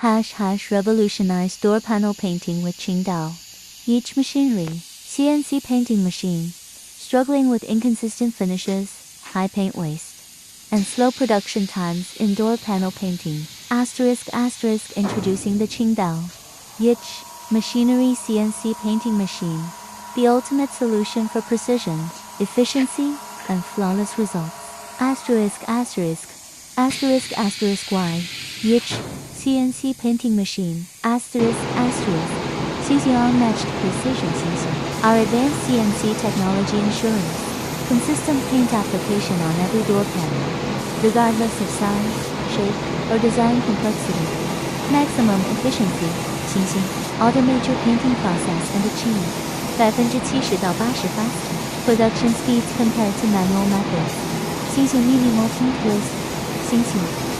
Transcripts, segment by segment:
Revolutionize door panel painting with Qingdao. YICH machinery, CNC painting machine. Struggling with inconsistent finishes, high paint waste, and slow production times in door panel painting. Introducing the Qingdao YICH machinery CNC painting machine. The ultimate solution for precision, efficiency, and flawless results. Y YICH CNC painting machine. Unmatched Precision. Our advanced CNC technology ensures consistent paint application on every door panel, regardless of size, shape, or design complexity. Maximum efficiency. Automate your painting process and achieve 70到80% faster production speeds compared to manual methods. Minimal paint waste.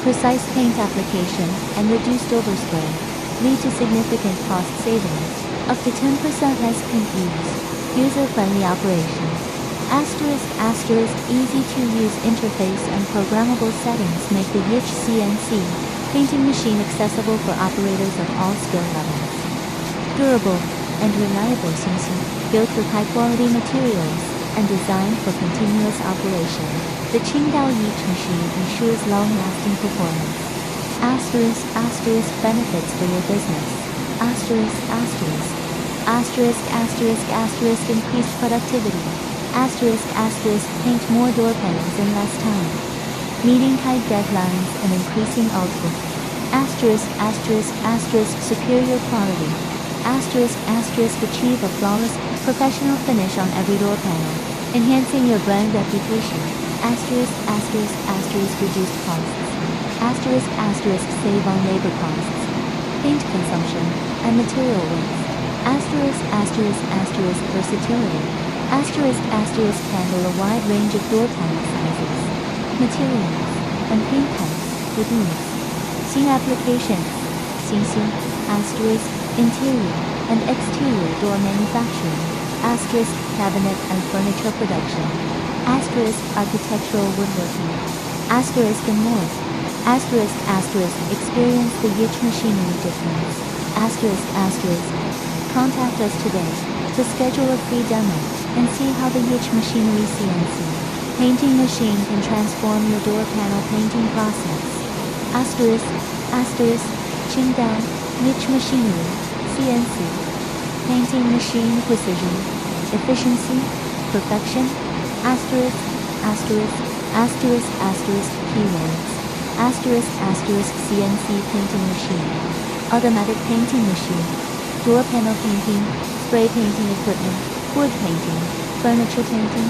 Precise paint application and reduced overspray lead to significant cost savings, up to 10% less paint use. User-friendly operation. Easy-to-use interface and programmable settings make the YICH CNC painting machine accessible for operators of all skill levels. Durable and reliable. Built with high-quality materials and designed for continuous operation, the Qingdao YICH machine ensures long-lasting performance. Benefits for your business. Increased productivity. Paint more door panels in less time, meeting tight deadlines and increasing output. Superior quality. Achieve a flawless, professional finish on every door panel, enhancing your brand reputation. Reduced costs. Save on labor costs, paint consumption, and material waste. Versatility. Handle a wide range of door panel sizes, materials, and paint types with ease. See applications. Interior and exterior door manufacturing. Cabinet and furniture production. Architectural woodworking. And more. Experience the YICH machinery difference. Contact us today to schedule a free demo and see how the YICH machinery CNC painting machine can transform your door panel painting process. Qingdao YICH machinery CNC painting machine. Precision, efficiency, perfection. Keywords. CNC painting machine. Automatic painting machine. Door panel painting, spray painting equipment, wood painting, furniture painting.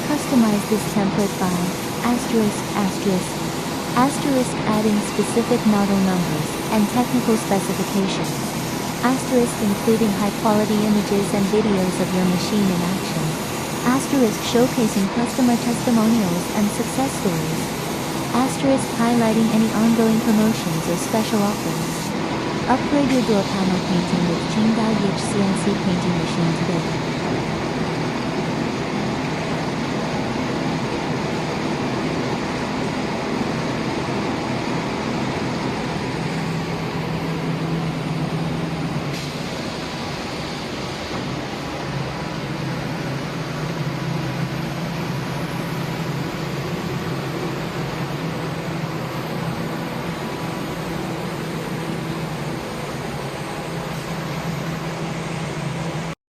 Customize this template by adding specific model numbers and technical specifications. Including high-quality images and videos of your machine in action. Showcasing customer testimonials and success stories. Highlighting any ongoing promotions or special offers. Upgrade your door panel painting with Qingdao YICH CNC painting machine today.